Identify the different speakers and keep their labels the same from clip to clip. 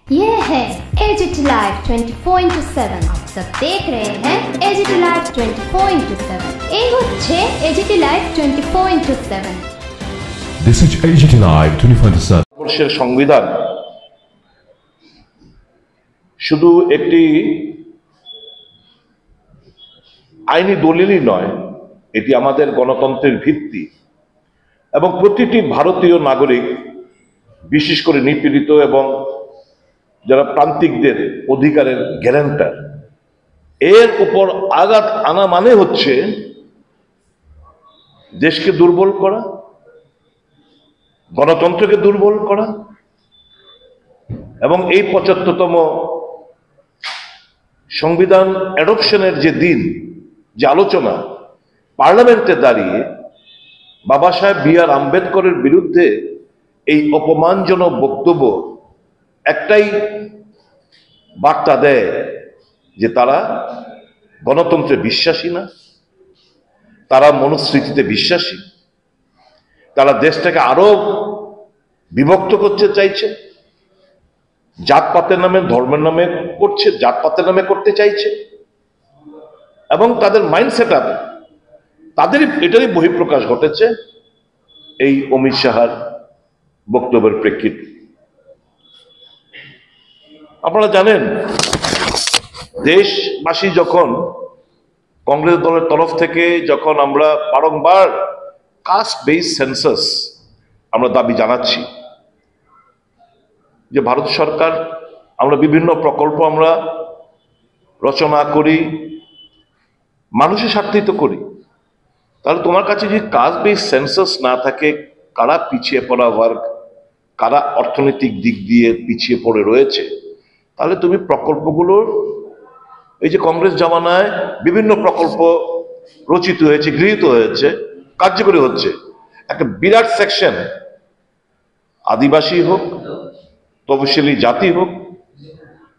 Speaker 1: ये है AGT live 24/7। आप सब देख रहे हैं एजीटी लाइव 24/7। এই হচ্ছে AGT live 24/7।
Speaker 2: This is AGT live 24/7।
Speaker 3: ভারতবর্ষের সংবিধান শুধু একটি আইনি দলিলই নয়, এটি আমাদের গণতন্ত্রের ভিত্তি এবং প্রতিটি ভারতীয় নাগরিক, বিশেষ করে নিপীড়িত এবং যারা প্রান্তিকদের অধিকারের গ্যারান্টার, এর উপর আঘাত আনা মানে হচ্ছে দেশকে দুর্বল করা, গণতন্ত্রকে দুর্বল করা। এবং এই ৭৫তম সংবিধান অ্যাডপশনের যে দিন, যে আলোচনা পার্লামেন্টে দাঁড়িয়ে বাবা সাহেব বি.আর. আম্বেদকরের বিরুদ্ধে এই অপমানজনক বক্তব্য একটাই বার্তা দেয় যে তারা গণতন্ত্রে বিশ্বাসী না, তারা মনুস্মৃতিতে বিশ্বাসী, তারা দেশটাকে আরো বিভক্ত করতে চাইছে, জাতপাতের নামে, ধর্মের নামে করছে, জাতপাতের নামে করতে চাইছে। এবং তাদের মাইন্ডসেট আপ, তাদেরই এটারই বহিঃপ্রকাশ ঘটেছে এই অমিত শাহর বক্তব্যের প্রেক্ষিতে। আপনারা জানেন, দেশবাসী যখন কংগ্রেস দলের তরফ থেকে যখন আমরা বারংবার কাস্ট বেস সেন্সাস আমরা দাবি জানাচ্ছি যে ভারত সরকার, আমরা বিভিন্ন প্রকল্প আমরা রচনা করি, মানুষের স্বার্থিত করি, তাহলে তোমার কাছে যদি কাস্ট বেস সেন্সাস না থাকে, কারা পিছিয়ে পড়া ওয়ার্ক, কারা অর্থনৈতিক দিক দিয়ে পিছিয়ে পড়ে রয়েছে, তাহলে তুমি প্রকল্পগুলোর, এই যে কংগ্রেস জামানায় বিভিন্ন প্রকল্প রচিত হয়েছে, গৃহীত হয়েছে, কার্যকরী হচ্ছে, একটা বিরাট সেকশন আদিবাসী হোক, তপশিলি জাতি হোক,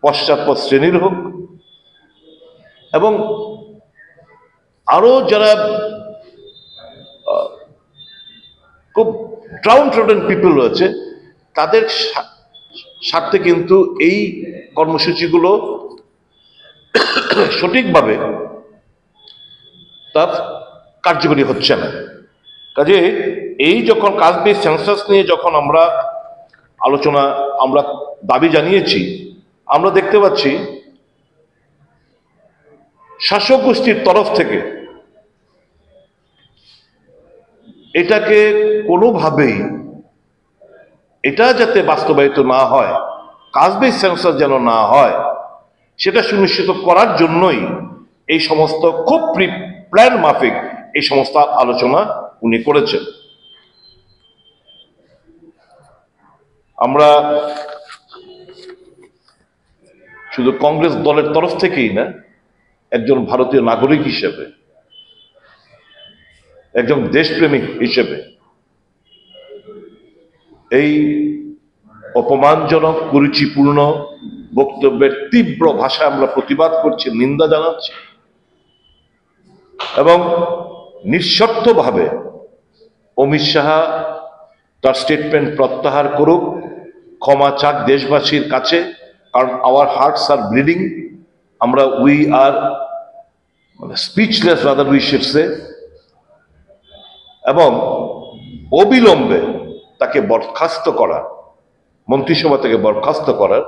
Speaker 3: পশ্চাৎপদ শ্রেণীর হোক এবং আরো যারা খুব ডাউন ট্রডেন পিপল রয়েছে, তাদের স্বার্থে কিন্তু এই কর্মসূচিগুলো সঠিকভাবে তার কার্যকরী হচ্ছে না। কাজে এই যখন কাস্ট বেস সেন্সাস নিয়ে যখন আমরা আলোচনা, আমরা দাবি জানিয়েছি, আমরা দেখতে পাচ্ছি শাসক গোষ্ঠীর তরফ থেকে এটাকে কোনোভাবেই, এটা যাতে বাস্তবায়িত না হয়, কাস্ট বেস সেন্সাস যেন না হয়, সেটা সুনিশ্চিত করার জন্যই এই সমস্ত খুব প্ল্যান মাফিক এই সমস্ত আলোচনা উনি করেছেন। আমরা শুধু কংগ্রেস দলের তরফ থেকেই না, একজন ভারতীয় নাগরিক হিসেবে, একজন দেশপ্রেমিক হিসেবে এই অপমানজনক, কুরুচিপূর্ণ বক্তব্যের তীব্র ভাষায় আমরা প্রতিবাদ করছি, নিন্দা জানাচ্ছি এবং নিঃশর্তভাবে অমিত শাহ তার স্টেটমেন্ট প্রত্যাহার করুক, ক্ষমা চাক দেশবাসীর কাছে, কারণ আওয়ার হার্টস আর ব্লিডিং, আমরা we R speechless rather we should say, এবং অবিলম্বে তাকে বরখাস্ত করা, মন্ত্রিসভা থেকে বরখাস্ত করার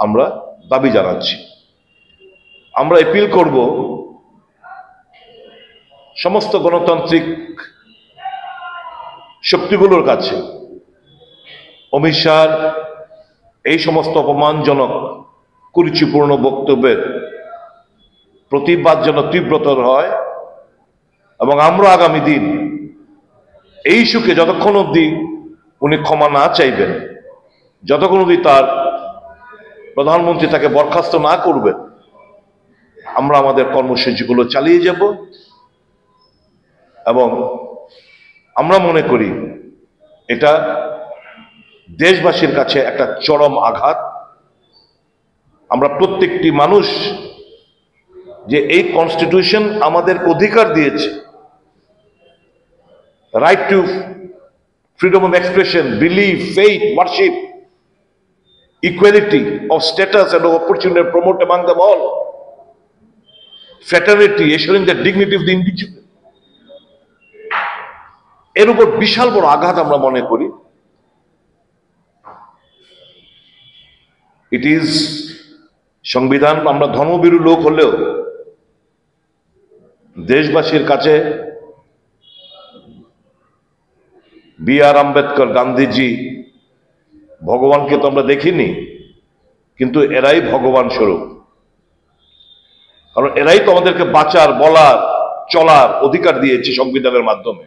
Speaker 3: আমরা দাবি জানাচ্ছি। আমরা অ্যাপিল করব সমস্ত গণতান্ত্রিক শক্তিগুলোর কাছে, অমিত শাহর এই সমস্ত অপমানজনক, কুরুচিপূর্ণ বক্তব্যের প্রতিবাদ যেন তীব্রতর হয় এবং আমরা আগামী দিন এই ইস্যুকে যতক্ষণ অবধি উনি ক্ষমা না চাইবেন, যতক্ষণ অবধি তার প্রধানমন্ত্রী তাকে বরখাস্ত না করবেন, আমরা আমাদের কর্মসূচিগুলো চালিয়ে যাব। এবং আমরা মনে করি এটা দেশবাসীর কাছে একটা চরম আঘাত। আমরা প্রত্যেকটি মানুষ, যে এই কনস্টিটিউশন আমাদের অধিকার দিয়েছে, right two freedom of expression, believe, faith, worship, equality of status and opportunity promote among them all, fraternity, assuring the dignity of the individual. এর উপর বিশাল বড় আঘাত আমরা মনে করি। ইট ইজ সংবিধান, আমরা ধর্মভীরু লোক হলেও দেশবাসীর কাছে বি আর আম্বেদকর, গান্ধীজি, ভগবানকে তো আমরা দেখিনি, কিন্তু এরাই ভগবান স্বরূপ। কারণ এরাই তো আমাদেরকে বাঁচার, বলার, চলার অধিকার দিয়েছে সংবিধানের মাধ্যমে।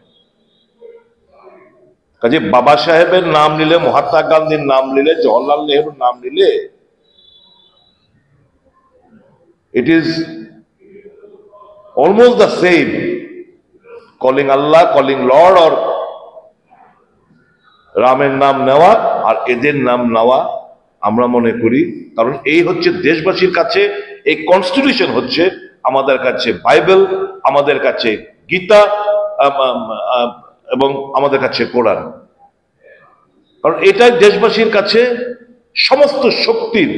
Speaker 3: কাজে বাবা সাহেবের নাম নিলে, মহাত্মা গান্ধীর নাম নিলে, জওহরলাল নেহরুর নাম নিলে, it is almost the same calling Allah, calling Lord, or রামের নাম নেওয়া আর এদের নাম নেওয়া আমরা মনে করি। কারণ এই হচ্ছে দেশবাসীর কাছে, এই কনস্টিটিউশন হচ্ছে আমাদের কাছে বাইবেল, আমাদের কাছে গীতা, এবং আমাদের কাছে কোরআন। কারণ এটাই দেশবাসীর কাছে সমস্ত শক্তির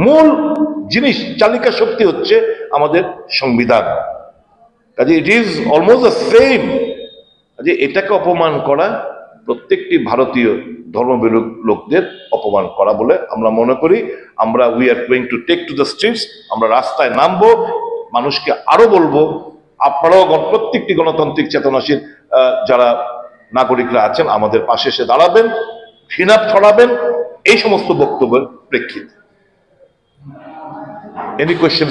Speaker 3: মূল জিনিস, চালিকা শক্তি হচ্ছে আমাদের সংবিধান। কাজে it is almost the same. কাজে এটাকে অপমান করা প্রত্যেকটি ভারতীয় ধর্মভীরু লোকদের অপমান করা বলে আমরা মনে করি। আমরা we are going to take to the streets, আমরা রাস্তায় নামবো, মানুষকে আরো বলবো, আপনারাও প্রত্যেকটি গণতান্ত্রিক চেতনাশীল যারা নাগরিকরা আছেন আমাদের পাশে এসে দাঁড়াবেন, ঘৃণা ছড়াবেন এই সমস্ত বক্তব্যের প্রেক্ষিতে। Any question?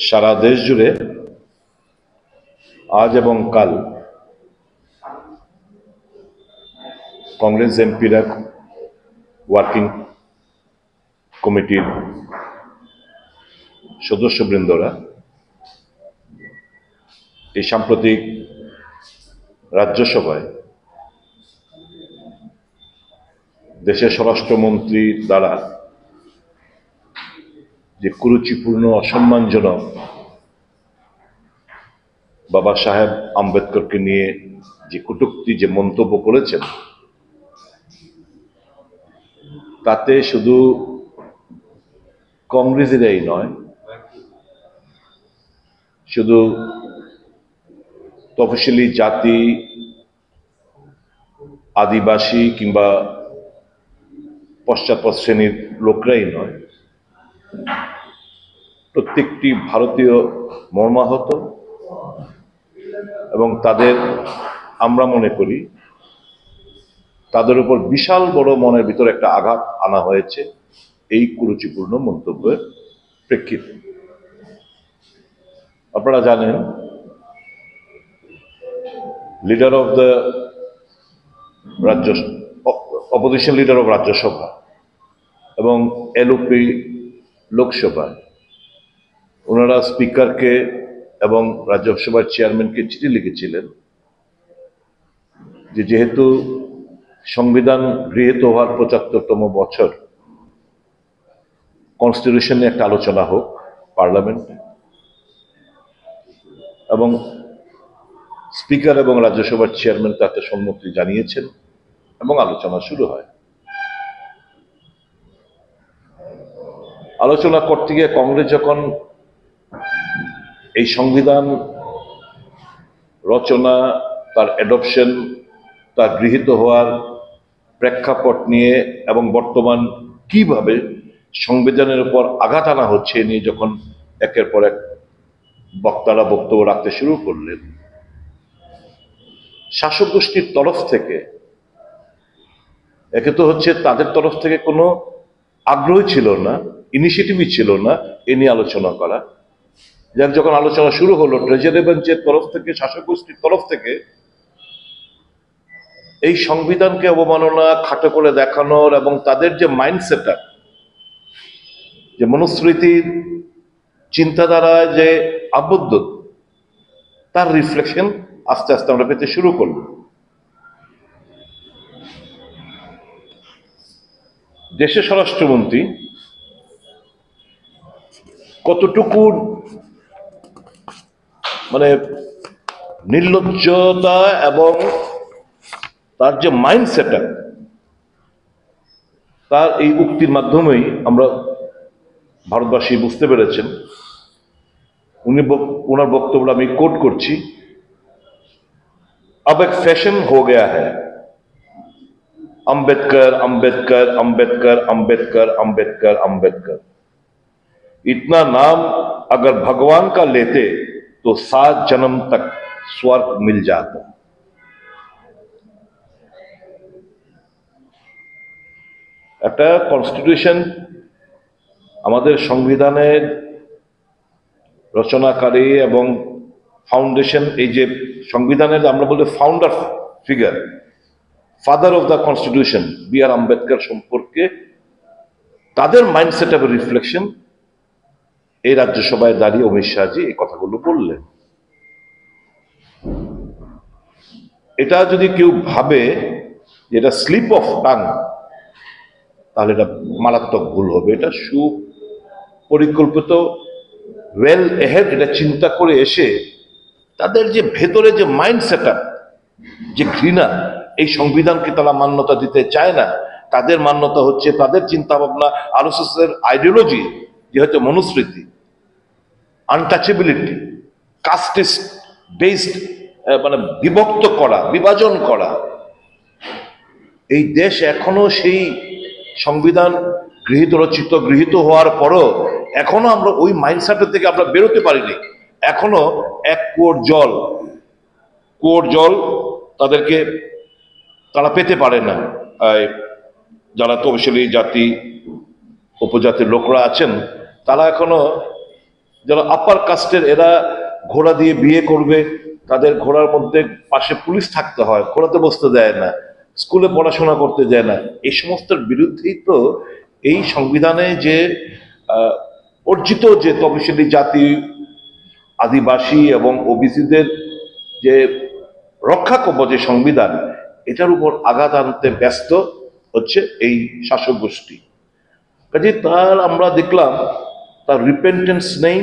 Speaker 3: সারা দেশ জুড়ে আজ এবং কাল কংগ্রেস এমপিরা, ওয়ার্কিং কমিটির সদস্যবৃন্দরা এই সাম্প্রতিক রাজ্যসভায় দেশের স্বরাষ্ট্রমন্ত্রী দ্বারা যে কুরুচিপূর্ণ, অসম্মানজনক বাবা সাহেব আম্বেদকরকে নিয়ে যে কটূক্তি, যে মন্তব্য করেছেন, তাতে শুধু কংগ্রেসেরাই নয়, শুধু তফসিলি জাতি, আদিবাসী কিংবা পশ্চাৎপদ শ্রেণীর লোকরাই নয়, প্রত্যেকটি ভারতীয় মর্মাহত। এবং তাদের, আমরা মনে করি তাদের উপর বিশাল বড় মনের ভিতরে একটা আঘাত আনা হয়েছে এই কুরুচিপূর্ণ মন্তব্যের প্রেক্ষিতে। আপনারা জানেন leader of the opposition leader of Rajya Sabha এবং এলওপি লোকসভায় ওনারা স্পিকারকে এবং রাজ্যসভার চেয়ারম্যানকে চিঠি লিখেছিলেন যে যেহেতু সংবিধান গৃহীত হওয়ার ৭৫তম বছর, কনস্টিটিউশন নিয়ে একটা আলোচনা হোক পার্লামেন্টে। এবং স্পিকার এবং রাজ্যসভার চেয়ারম্যান তাতে সম্মতি জানিয়েছেন এবং আলোচনা শুরু হয়। আলোচনা করতে গিয়ে কংগ্রেস যখন এই সংবিধান রচনা, তার অ্যাডপশন, তার গৃহীত হওয়ার প্রেক্ষাপট নিয়ে এবং বর্তমান কিভাবে সংবিধানের উপর আঘাত আনা হচ্ছে নিয়ে যখন একের পর এক বক্তারা বক্তব্য রাখতে শুরু করলেন, শাসক গোষ্ঠীর তরফ থেকে একে তো হচ্ছে তাদের তরফ থেকে কোনো আগ্রহ ছিল না, ইনিশিয়েটিভই ছিল না এ নিয়ে আলোচনা করা। যার যখন আলোচনা শুরু হলো, ট্রেজারি বেঞ্চের তরফ থেকে, শাসক গোষ্ঠীর তরফ থেকে এই সংবিধানকে অবমাননা, খাটো করে দেখানোর এবং তাদের যে মাইন্ডসেটটা, যে মনুস্মৃতির চিন্তাধারায় যে আবদ্ধ, তার রিফ্লেকশন আস্তে আস্তে আমরা পেতে শুরু করব। দেশের স্বরাষ্ট্রমন্ত্রী কতটুকু মানে নির্লজ্জতা এবং তার যে মাইন্ডসেট, তার এই উক্তির মাধ্যমেই আমরা ভারতবাসী বুঝতে পেরেছেন। ওনার বক্তব্য আমি কোট করছি, अब एक फैशन हो गया है अंबेडकर अंबेडकर अंबेडकर अंबेडकर अंबेडकर अंबेडकर। इतना नाम अगर भगवान का लेते तो 7 जन्म तक स्वर्ग मिल जाता। একটা কনস্টিটিউশন আমাদের সংবিধানের রচনাকারী এবং ফাউন্ডেশন, এই যে সংবিধানের আমরা বলি founder figure, father of the constitution B R Ambedkar সম্পর্কে তাদের মাইন্ডসেট এবং রিফ্লেকশন এই রাজ্যসভায় দাঁড়িয়ে অমিত শাহজি এই কথাগুলো বললেন। এটা যদি কেউ ভাবে যে এটা স্লিপ অফ টাং, তাহলে এটা মারাত্মক ভুল হবে। এটা সুপরিকল্পিত, ওয়েল এহেড, এটা চিন্তা করে এসে তাদের যে ভেতরে যে মাইন্ড সেট আপ, যে ঘৃণা, এই সংবিধানকে তারা মান্যতা দিতে চায় না। তাদের মান্যতা হচ্ছে তাদের চিন্তা ভাবনা, আরএসএস এর আইডিওলজি, যে হচ্ছে মনুস্মৃতি, আনটাচেবিলিটি, কাস্টিস্ট বেসড, মানে বিভক্ত করা, বিভাজন করা। এই দেশ এখনো সেই সংবিধান গৃহীত হওয়ার পরও এখনো আমরা ওই মাইন্ডসেট থেকে আমরা বেরোতে পারিনি। এখনো এক কুয়োর জল তাদেরকে তারা পেতে পারে না। যারা তফসিলি জাতি উপজাতির লোকরা আছেন, তারা এখনো, যারা আপার কাস্টের, এরা ঘোড়া দিয়ে বিয়ে করবে, তাদের ঘোড়ার মধ্যে পাশে পুলিশ থাকতে হয়, ঘোড়াতে বসতে দেয় না, স্কুলে পড়াশোনা করতে দেয় না। এই সমস্তের বিরুদ্ধেই তো এই সংবিধানে যে অর্জিত যে তফসিলি জাতি, আদিবাসী এবং ওবিসিদের যে রক্ষা কবচ যে সংবিধান, এটার উপর আঘাত আনতে ব্যস্ত হচ্ছে এই শাসক গোষ্ঠী। কাজে তার আমরা দেখলাম তার রিপেন্টেন্স নেই,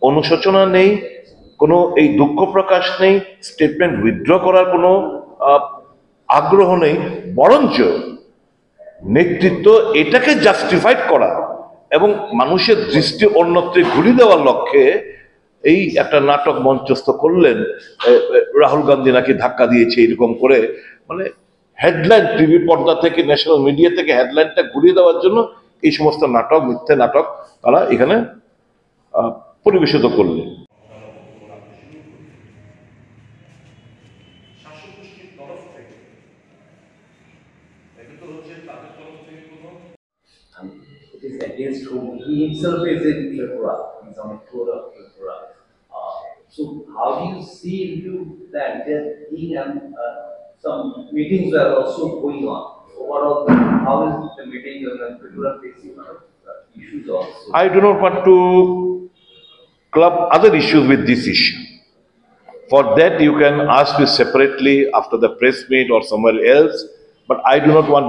Speaker 3: অনুশোচনা নেই, কোনো এই দুঃখ প্রকাশ নেই, স্টেটমেন্ট উইথড্র করার কোনো আগ্রহ নেই। বরঞ্চ নেতৃত্ব এটাকে জাস্টিফাইড করা এবং মানুষের দৃষ্টি অন্যত্রে ঘুরিয়ে দেওয়ার লক্ষ্যে এই একটা নাটক মঞ্চস্থ করলেন। রাহুল গান্ধী নাকি ধাক্কা দিয়েছে, এরকম করে, মানে হেডলাইন, টিভি পর্দা থেকে, ন্যাশনাল মিডিয়া থেকে হেডলাইনটা ঘুরিয়ে দেওয়ার জন্য এই সমস্ত নাটক, মিথ্যে নাটক তারা এখানে পরিবেশিত করলেন।
Speaker 4: It is against whom he himself is in Tripura. He's on a tour of Tripura. So how do you see into that? He and some meetings were also going on. Overall, how is the meeting on the Tripura facing issues also?
Speaker 3: I do not want to club other issues with this issue. For that, you can ask me separately after the press meet or somewhere else. But I do not want,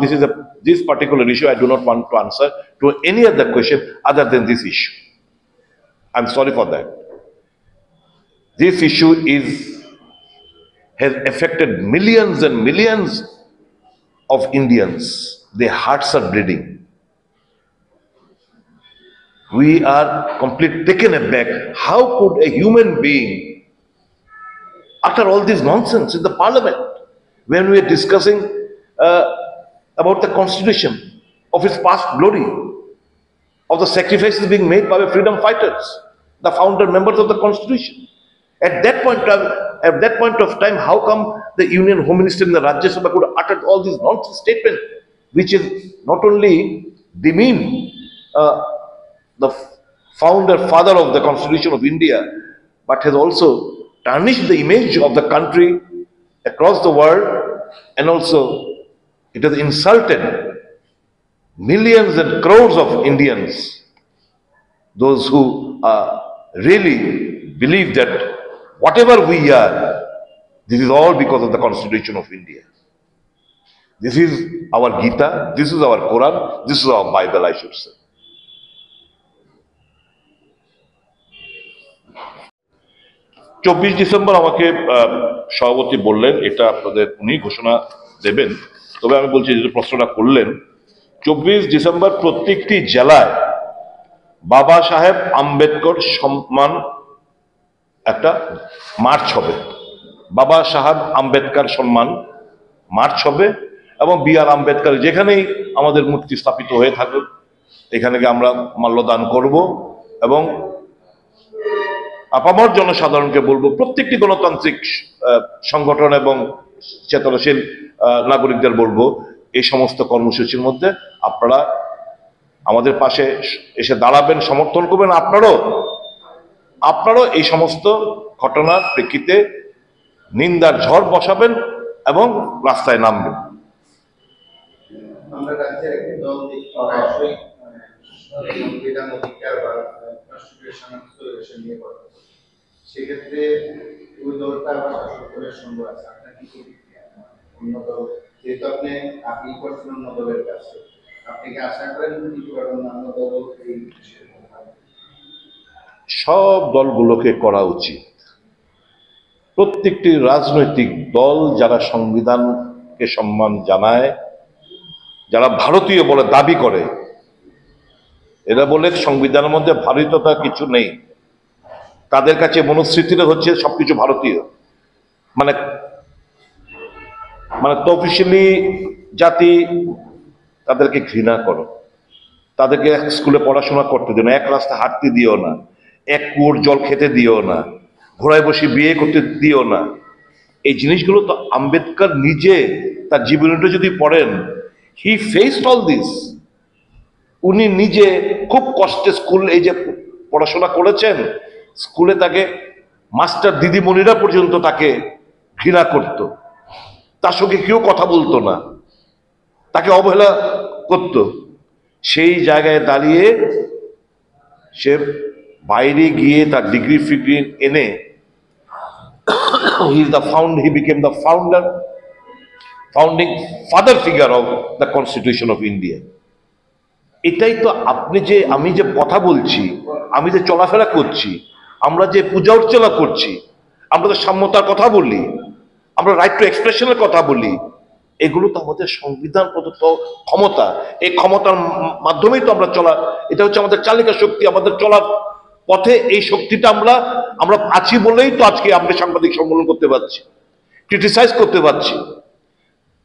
Speaker 3: this particular issue, I do not want to answer to any other question other than this issue. I'm sorry for that. This issue has affected millions and millions of Indians. Their hearts are bleeding. We are completely taken aback. How could a human being utter all this nonsense in the parliament when we are discussing about the constitution, of its past glory, of the sacrifices being made by the freedom fighters, the founder members of the constitution. At that point of time, how come the Union Home Minister in the Rajya Sabha could utter all these nonsense statements, which is not only demean the father of the Constitution of India, but has also tarnished the image of the country across the world, and also it has insulted millions and crores of Indians, those who really believe that whatever we are, this is all because of the Constitution of India. This is our Gita, this is our Quran, this is our Bible, I should say. December আমাকে সভাপতি বললেন, এটা আপনাদের উনি ঘোষণা দেবেন। তবে আমি বলছি যে প্রশ্নটা করলেন, 24 ডিসেম্বর প্রত্যেকটি জেলায় বাবা সাহেব আম্বেদকর সম্মান একটা মার্চ হবে, বাবা সাহেব আম্বেদকর সম্মান মার্চ হবে, এবং বি.আর. আম্বেদকর যেখানেই আমাদের মূর্তি স্থাপিত হয়ে থাকুক এখানে গিয়ে আমরা মাল্যদান করব। এবং আপামর জনসাধারণকে বলবো, প্রত্যেকটি গণতান্ত্রিক সংগঠন এবং চেতনাশীল নাগরিকদের বলবো, এই সমস্ত কর্মসূচির মধ্যে আপনারা আমাদের পাশে এসে দাঁড়াবেন, সমর্থন করবেন। আপনারাও এই সমস্ত ঘটনার প্রেক্ষিতে নিন্দার ঝড় বসাবেন এবং রাস্তায় নামবেন।
Speaker 5: আমরা রাজ্যের একটি দল দেখি অবশ্যই সংবিধান অধিকার বা কনস্টিটিউশন নিয়ে কথা, সেক্ষেত্রে ওই দলটা বা শাসক দলের সঙ্গে আছে, আপনার কি অন্য দল, যেহেতু আপনি আপিল করছেন অন্য দলের কাছে, আপনি কি আশা করেন অন্য দল এই
Speaker 3: সব দলগুলোকে করা উচিত। প্রত্যেকটি রাজনৈতিক দল যারা সংবিধানকে সম্মান জানায়, যারা ভারতীয় বলে দাবি করে, এরা বলে সংবিধানের মধ্যে ভারতীয়তা কিছু নেই, তাদের কাছে মনুস্মৃতিটা হচ্ছে সবকিছু ভারতীয়, মানে মানে তফসিলি জাতি, তাদেরকে ঘৃণা করো, তাদেরকে স্কুলে পড়াশোনা করতে দিও না, এক রাস্তা হাঁটতে দিও না, এক কুয়োর জল খেতে দিও না, ঘোড়ায় বসে বিয়ে করতে দিও না। এই জিনিসগুলো তো আম্বেদকর নিজে তার জীবনীটা যদি পড়েন, হি ফেসড অল দিস। উনি নিজে খুব কষ্টে স্কুল, এই যে পড়াশোনা করেছেন, স্কুলে তাকে মাস্টার দিদিমণিরা পর্যন্ত তাকে ঘৃণা করত, তার সঙ্গে কেউ কথা বলতো না, তাকে অবহেলা করত। সেই জায়গায় দাঁড়িয়ে সে বাইরে গিয়ে তার ডিগ্রি ফিগ্রি এনে he became the founding father figure of the Constitution of India. এটাই তো আমি যে কথা বলছি, আমি যে চলাফেরা করছি, আমরা যে পূজা অর্চনা করছি, আমরা তো সাম্যতার কথা বলি, আমরা রাইট টু এক্সপ্রেশনের কথা বলি, এগুলো তো আমাদের সংবিধান প্রদত্ত ক্ষমতা। এই ক্ষমতার মাধ্যমেই তো আমরা চলা, এটা হচ্ছে আমাদের চালিকা শক্তি, আমাদের চলার পথে এই শক্তিটা আমরা আছি বলেই তো আজকে আমরা সাংবাদিক সম্মেলন করতে পারছি, ক্রিটিসাইজ করতে পারছি,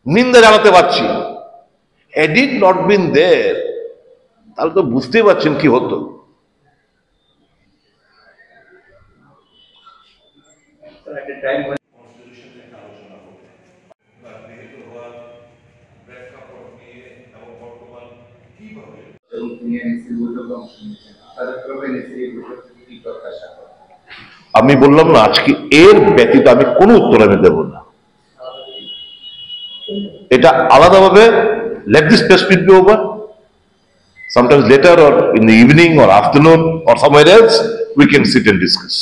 Speaker 3: নিন্দা জানাতে পারছি। হ্যাড ইট নট বিন দেয়ার, তাহলে তো বুঝতেই পারছেন কি হতো। আমি বললাম না, আজকে এর ব্যতীত আমি কোনো উত্তর আমি দেব না। এটা আলাদাভাবে let this press meet be over, sometimes later or in the evening or afternoon or somewhere else we can sit and discuss.